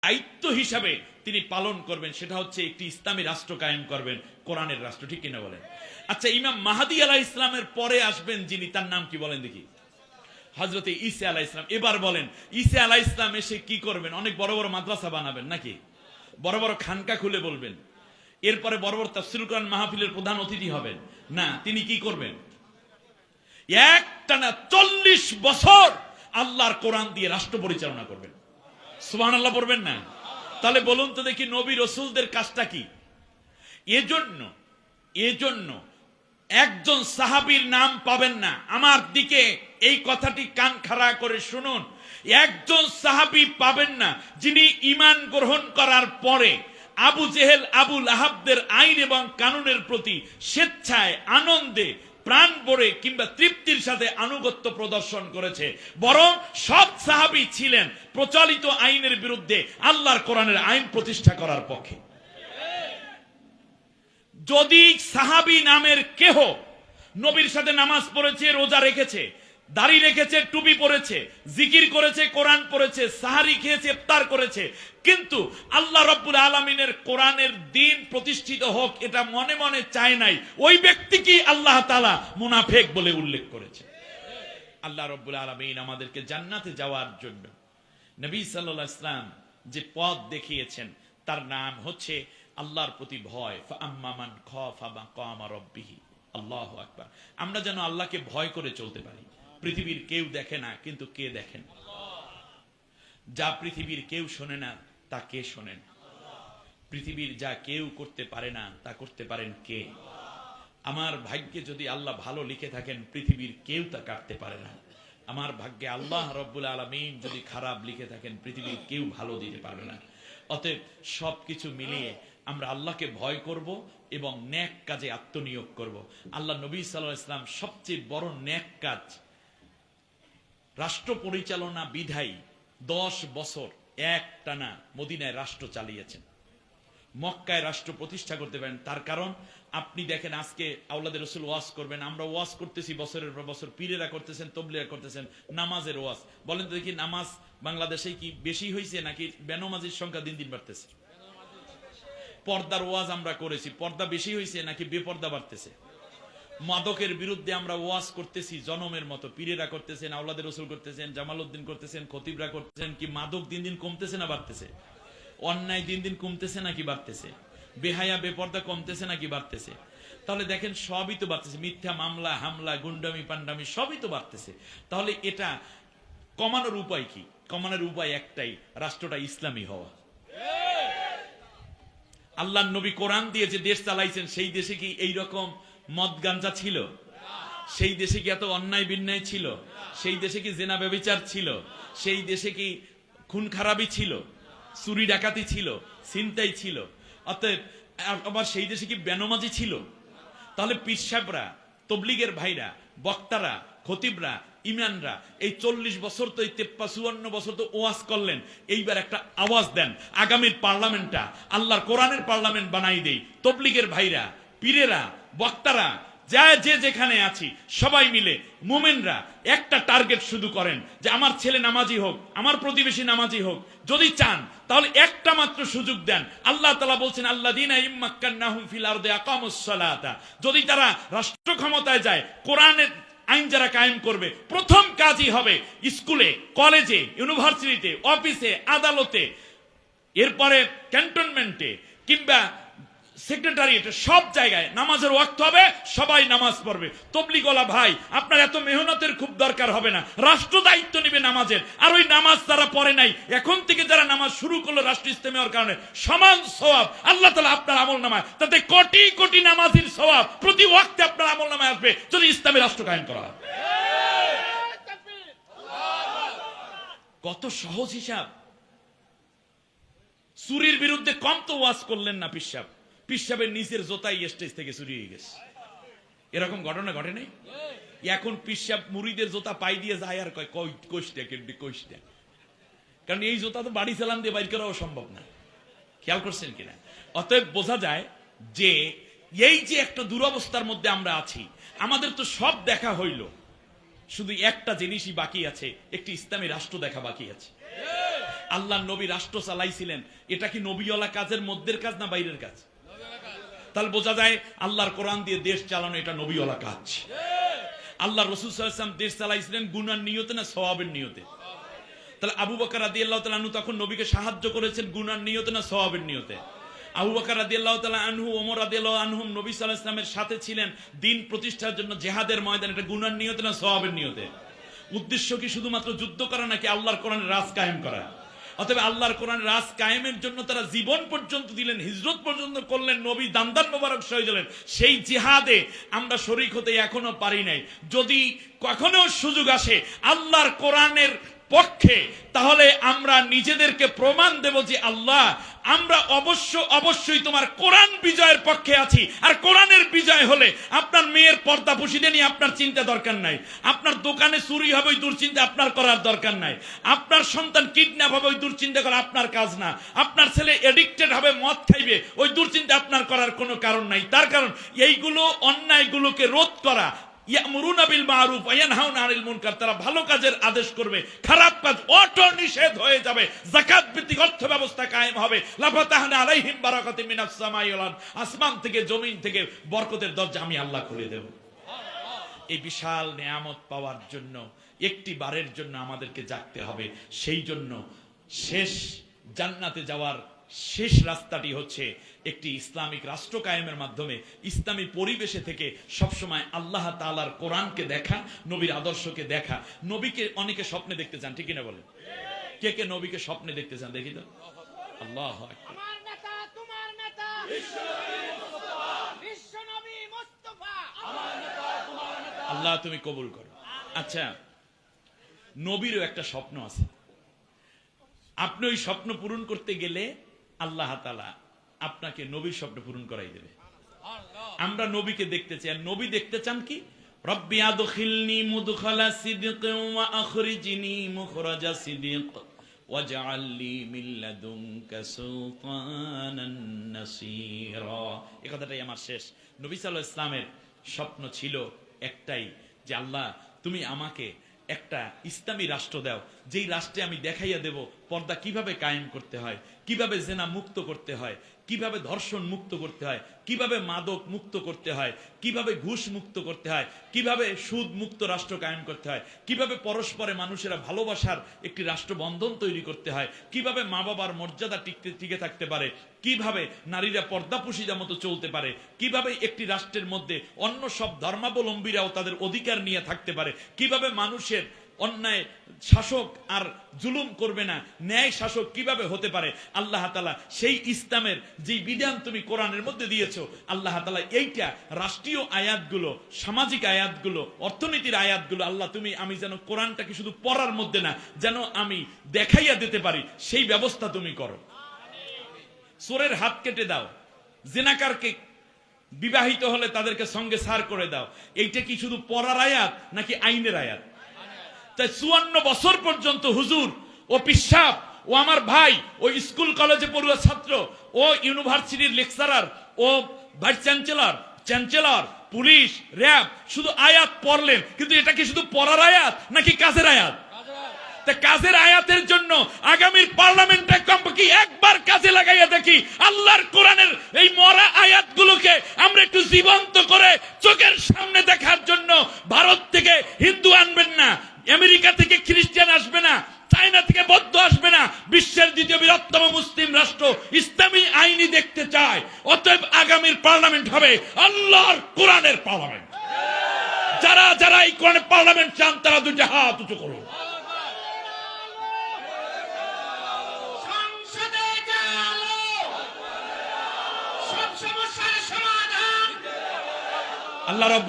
দায়িত্ব হিসাবে তিনি পালন করবেন, সেটা হচ্ছে একটি ইসলামী রাষ্ট্র কায়েম করবেন, কোরআনের রাষ্ট্র। ঠিক কিনা বলেন? আচ্ছা, ইমাম মাহদী আলাইহিস সালামের পরে আসবেন যিনি, তার নাম কি বলেন দেখি? হযরতে ঈসা আলাইহিস সালাম। এবার বলেন, ঈসা আলাইহিস সালাম এসে কি করবেন? অনেক বড় বড় মাদ্রাসা বানাবেন নাকি? বড় বড় খানকা খুলে বলবেন? এরপরে বড় বড় তাফসীরুল কোরআন মাহফিলের প্রধান অতিথি হবেন? না, তিনি কি করবেন? একটানা 40 বছর আল্লাহর কোরআন দিয়ে রাষ্ট্র পরিচালনা করবেন। সুবহানাল্লাহ পড়বেন না? তাহলে বলুন তো দেখি, নবী রাসূলদের কাজটা কি? এজন্য একজন সাহাবীর নাম পাবেন না। আমার দিকে এই কথাটি কান খাড়া করে শুনুন, একজন সাহাবী পাবেন না যিনি ঈমান গ্রহণ করার পরে আবু জেহেল, আবু লাহাবদের আইন এবং কানুনের প্রতি স্বেচ্ছায়, আনন্দে, প্রাণ ভরে কিংবা তৃপ্তির সাথে আনুগত্য প্রদর্শন করেছে। বরং সব সাহাবী ছিলেন প্রচলিত আইনের বিরুদ্ধে আল্লাহর কোরআনের আইন প্রতিষ্ঠা করার পক্ষে। যদি সাহাবী নামের কেহ নবীর সাথে নামাজ পড়েছে, রোজা রেখেছে, দাড়ি রেখেছে, টুপি পরেছে, জিকির করেছে, কোরআন পড়েছে, সাহারি খেয়েছে, ইফতার করেছে, কিন্তু আল্লাহ রাব্বুল আলামিনের কোরআনের দ্বীন প্রতিষ্ঠিত হোক এটা মনে মনে চায় নাই, ওই ব্যক্তিকে আল্লাহ তাআলা মুনাফিক বলে উল্লেখ করেছে। আল্লাহ রাব্বুল আলামিন আমাদেরকে জান্নাতে যাওয়ার জন্য নবী সাল্লাল্লাহু আলাইহি ওয়াসাল্লাম যে পথ দেখিয়েছেন তার নাম হচ্ছে আল্লাহর প্রতি ভয়। ফাআম্মা মান খাফা মাকামা রাব্বিহি, আল্লাহু আকবার। আমরা যেন আল্লাহকে ভয় করে চলতে পারি। পৃথিবীর কেউ দেখে না, কিন্তু কে দেখেন? যা পৃথিবীর কেউ শোনে না তা কে শোনেন? পৃথিবীর যা কেউ করতে পারে না তা করতে পারেন কে? আমার ভাগ্যে যদি আল্লাহ ভালো লিখে থাকেন, পৃথিবীর কেউ তা কাটতে পারে না। আমার ভাগ্যে আল্লাহ রাব্বুল আলামিন যদি খারাপ লিখে থাকেন, পৃথিবীর কেউ ভালো দিতে পারবে না। অতএব সবকিছু মিলিয়ে আমরা আল্লাহকে ভয় করব এবং নেক কাজে আত্মনিয়োগ করব। আল্লাহ নবী সাল্লাল্লাহু আলাইহি ওয়াসাল্লাম সবচেয়ে বড় নেক কাজ, রাষ্ট্র পরিচালনা বিধায়ী 10 বছর একটানা মদিনায় রাষ্ট্র চালিয়েছেন। মক্কায় রাষ্ট্র প্রতিষ্ঠা করতে পারেন। তার কারণ আপনি দেখেন, আজকে আওলাদের রাসূল ওয়াজ করবেন, আমরা ওয়াজ করতেছি বছরের পর বছর, পীরেরা করতেছেন, তবলিগা করতেছেন, নামাজের ওয়াজ। বলেন তো দেখি, নামাজ বাংলাদেশে কি বেশি হয়েছে নাকি বেনামাজির সংখ্যা দিন দিন বাড়তেছে? পর্দার ওয়াজ আমরা করেছি, পর্দা বেশি হয়েছে নাকি বেপর্দা বাড়তেছে? মাদকের বিরুদ্ধে আমরা ওয়াজ করতেছি জনমের মতো, পীরেরা করতেছেন, আওলাদের রাসূল করতেছেন, জামালউদ্দিন করতেছেন, খতিবরা করতেছেন। কি মাদক দিন দিন কমতেছে না বাড়তেছে? অন্যায় দিন দিন কমতেছে নাকি বাড়তেছে? বেহায়া বেপর্দা কমতেছে নাকি বাড়তেছে? তাহলে দেখেন সবই তো বাড়তেছে। মিথ্যা মামলা, হামলা, গুন্ডামি, পান্ডামি সবই তো বাড়তেছে। তাহলে এটা কমানোর উপায় কি? কমানোর উপায় একটাই, রাষ্ট্রটা ইসলামী হওয়া। আল্লাহর নবী কোরআন দিয়ে যে দেশ চালাইছেন, সেই দেশে কি এইরকম মদ গাঞ্জা ছিল? সেই দেশে কি এত অন্যায় বিন্যায় ছিল? সেই দেশে কি জেনা ব্যভিচার ছিল? সেই দেশে কি খুন খারাপি ছিল? চুরি ডাকাতি ছিল? ছিনতাই ছিল? অতএব আবার সেই দেশে কি বেনামাজি ছিল? তাহলে পীর সাহেবরা, তবলিগের ভাইরা, বক্তারা, খতিবরা, ইমানরা এই 40 বছর তো, এই 53-54 বছর তো ওয়াজ করলেন। এইবার একটা আওয়াজ দেন, আগামীর পার্লামেন্টটা আল্লাহর কোরআনের পার্লামেন্ট বানাই দেই। তবলিগের ভাইরা, পীরেরা, বক্তারা, যা যে যেখানে আছি সবাই মিলে মুমিনরা একটা টার্গেট শুধু করেন যে আমার ছেলে নামাজি হোক, আমার প্রতিবেশী নামাজি হোক। যদি চান তাহলে একটা মাত্র সুযোগ দেন। আল্লাহ তাআলা বলছেন, আল্লাযীনা ইম্মাক্কান্নাহুম ফিল আরদি আকামুস সালাতা। যদি তারা রাষ্ট্র ক্ষমতায় যায়, কোরআনের আইন যারা কায়েম করবে, প্রথম কাজই হবে স্কুলে, কলেজে, ইউনিভার্সিটিতে, অফিসে, আদালতে, এরপরে ক্যান্টনমেন্টে কিংবা সেক্রেটারিয়েটে, সব জায়গায় নামাজের ওয়াক্ত হবে, সবাই নামাজ পড়বে। তবলিগওয়ালা ভাই, আপনার এত মেহনতের খুব দরকার হবে না, রাষ্ট্র দায়িত্ব নেবে নামাজের। আর ওই নামাজ তারা পড়ে নাই, এখন থেকে যারা নামাজ শুরু করলো রাষ্ট্র ইসলামী হওয়ার কারণে, সমান সওয়াব আল্লাহ তাআলা আপনার আমল নামায়, তাতে কোটি কোটি নামাজির সওয়াব প্রতি ওয়াক্তে আপনার আমল নামায় আসবে, যদি ইসলামী রাষ্ট্র কায়েম করা হয়। কত সহজ হিসাব। চুরির বিরুদ্ধে কম তো ওয়াজ করলেন না পীর সাহেব। পীর সাহেবের নিজের জোতাই স্টেজ থেকে চুরি হয়ে গেছে। এরকম ঘটনা ঘটে নাই? এখন পীর সাহেব মুরিদের জোতা পাই দিয়ে যায় আর কয় কইষ্টা কেন্দ্রে কইষ্টা, কারণ এই জোতা তো বাড়ি চালান দিয়ে বাইর করাও সম্ভব না। খেয়াল করছেন কিনা? অতএব বোঝা যায় যে এই যে একটা দুরবস্থার মধ্যে আমরা আছি, আমাদের তো সব দেখা হইল, শুধু একটা জিনিসই বাকি আছে, একটি ইসলামী রাষ্ট্র দেখা বাকি আছে। আল্লাহ নবী রাষ্ট্র চালাইছিলেন, এটা কি নবীওয়ালা কাজের মধ্যের কাজ না বাইরের কাজ? তাহলে বোঝা যায় আল্লাহর কোরআন দিয়ে দেশ চালানো এটা নবীওয়ালা কাজ। আল্লাহ রাসূল সাল্লাল্লাহু আলাইহি ওয়াসাল্লাম দেশ চালাইছিলেন গুনার নিয়তে না সওয়াবের নিয়তে? তাহলে আবু বকর রাদিয়াল্লাহু তাআলা আনহু তখন নবীকে সাহায্য করেছেন গুনার নিয়তে না সওয়াবের নিয়তে? আবু বকর রাদিয়াল্লাহু তাআলা আনহু, ওমর রাদিয়াল্লাহু আনহুম নবী সাল্লাল্লাহু আলাইহি ওয়াসাল্লামের সাথে ছিলেন দিন প্রতিষ্ঠার জন্য জিহাদের ময়দানে, এটা গুনার নিয়তে না সওয়াবের নিয়তে? উদ্দেশ্য কি শুধুমাত্র যুদ্ধ করা নাকি আল্লাহর কোরআনের রাজ কায়েম করা? অতএব আল্লাহর কোরআন রাজ কায়েমের জন্য তারা জীবন পর্যন্ত দিলেন, হিজরত পর্যন্ত করলেন, নবী দান্দান মোবারক শহীদ হলেন। সেই জিহাদে আমরা শরীক হতে এখনো পারি নাই। যদি কখনো সুযোগ আসে আল্লাহর কোরআনের পক্ষে, তাহলে আমরা নিজেদেরকে প্রমাণ দেব যে আল্লাহ, আমরা অবশ্যই তোমার কোরআন বিজয়ের পক্ষে আছি। আর কোরআনের বিজয় হলে আপনার মেয়ের পর্দা পুশিতে নিয়ে আপনার চিন্তা দরকার নাই, আপনার দোকানে চুরি হবে ওই দুশ্চিন্তা আপনার করার দরকার নাই, আপনার সন্তান কিডন্যাপ হবে ওই দুশ্চিন্তা করা আপনার কাজ না, আপনার ছেলে এডিক্টেড হবে মদ খাইবে ওই দুশ্চিন্তা আপনার করার কোনো কারণ নাই। তার কারণ এইগুলো অন্যায়গুলোকে রোধ করা, ইয়ামুরুনা বিল মারুফ ওয়া ইয়ানহাউনা আনিল মুনকার, তারা ভালো কাজের আদেশ করবে, খারাপ কাজ অটো নিষেধ হয়ে যাবে, যাকাত ভিত্তিক অর্থ ব্যবস্থা কায়েম হবে, লাফাতাহনা আলাইহিম বারাকাতুম মিনাস সামাই ওয়াল আরদ, আসমান থেকে জমিন থেকে বরকতের দরজা আমি আল্লাহ খুলে দেব। এই বিশাল নিয়ামত পাওয়ার জন্য একটি বারের জন্য আমাদেরকে জাগতে হবে। সেই জন্য শেষ জান্নাতে যাওয়ার শেষ রাস্তাটি হচ্ছে একটি ইসলামিক রাষ্ট্র কায়েমের মাধ্যমে ইসলামী পরিবেশে থেকে সবসময় আল্লাহ তাআলার কোরআনকে দেখা, নবীর আদর্শকে দেখা। নবীকে অনেকে স্বপ্নে দেখতে চান, ঠিক কিনা বলেন? কে কে নবীকে স্বপ্নে দেখতে চান দেখি তো? আল্লাহু আকবার। আমার নেতা, তোমার নেতা, বিশ্ব নবী মুস্তাফা, আমার নেতা, তোমার নেতা, আল্লাহ তুমি কবুল করো। আচ্ছা, নবীরও একটা স্বপ্ন আছে। আপনি ওই স্বপ্ন পূরণ করতে গেলে আল্লাহ তাআলা আপনাকে নবীর স্বপ্ন পূরণ করাই দেবে। আমরা নবীকে দেখতে চাই, আর নবী দেখতে চান কি? রব্বি আদখিলনি মুদখালা সিদকিন ওয়া আখরিজনি মুখরাজা সিদক ওয়াজআল লি মিন লাদুনকা সুলতানান নাসীরা। এই কথাটাই আমার শেষ। নবী সাল্লাল্লাহু আলাইহি ওয়াসাল্লামের স্বপ্ন ছিল একটাই, যে আল্লাহ তুমি আমাকে একটা ইসলামী রাষ্ট্র দাও, যেই রাষ্ট্রে আমি দেখাইয়া দেব পর্দা কিভাবে কায়েম করতে হয়, কিভাবে জেনা মুক্ত করতে হয়, কিভাবে ধর্ষণ মুক্ত করতে হয়, কিভাবে মাদক মুক্ত করতে হয়, কিভাবে ঘুষ মুক্ত করতে হয়, কিভাবে সুদ মুক্ত রাষ্ট্র কায়েম করতে হয়, কিভাবে পরস্পরে মানুষেরা ভালোবাসার একটি রাষ্ট্রবন্ধন তৈরি করতে হয়, কিভাবে মা বাবার মর্যাদা টিকে থাকতে পারে, কিভাবে নারীরা পর্দাপুশিদা মতো চলতে পারে, কিভাবে একটি রাষ্ট্রের মধ্যে অন্য সব ধর্মাবলম্বীরাও তাদের অধিকার নিয়ে থাকতে পারে, কিভাবে মানুষের অন্যায় শাসক আর জুলুম করবে না, ন্যায় শাসক কিভাবে হতে পারে। আল্লাহ তাআলা সেই ইসলামের যে বিধান তুমি কোরআনের মধ্যে দিয়েছো, আল্লাহ তাআলা এইটা রাষ্ট্রীয় আয়াতগুলো, সামাজিক আয়াতগুলো, অর্থনীতির আয়াতগুলো, আল্লাহ তুমি আমি যেন কোরআনটাকে শুধু পড়ার মধ্যে না, যেন আমি দেখাইয়া দিতে পারি, সেই ব্যবস্থা তুমি করো। চোরের হাত কেটে দাও, জিনাকারকে বিবাহিত হলে তাদেরকে সঙ্গে সার করে দাও, এইটা কি শুধু পড়ার আয়াত নাকি আইনের আয়াত? তাই 54 বছর পর্যন্ত হুজুর ও পিশাব ও আমার ভাই ও স্কুল কলেজে পড়ুয়া ছাত্র ও ইউনিভার্সিটির লেকচারার ও ভাইস চ্যান্সেলর, পুলিশ, র্যাব শুধু আয়াত পড়লেন, কিন্তু এটা কি শুধু পড়ার আয়াত নাকি কাজের আয়াত? কাজের আয়াতের জন্য আগামীর পার্লামেন্টে কমপক্ষে একবার কাজে লাগাইয়া দেখি আল্লাহর কোরআনের এই মরা আয়াতগুলোকে আমরা একটু জীবন্ত করে চোখের সামনে দেখার জন্য। ভারত থেকে হিন্দু আনবেন না, আমেরিকা থেকে খ্রিস্টান আসবে না, চায়না থেকে বৌদ্ধ আসবে না, বিশ্বের দ্বিতীয় বৃহত্তম মুসলিম রাষ্ট্র ইসলামী আইনি দেখতে চায়। অতএব আগামীর পার্লামেন্ট হবে আল্লাহর কোরআনের পার্লামেন্ট। যারা যারা এই কোরআনের পার্লামেন্ট চান তারা দুইটা হাত উঁচু করুন। আল্লাহ রাব্বুল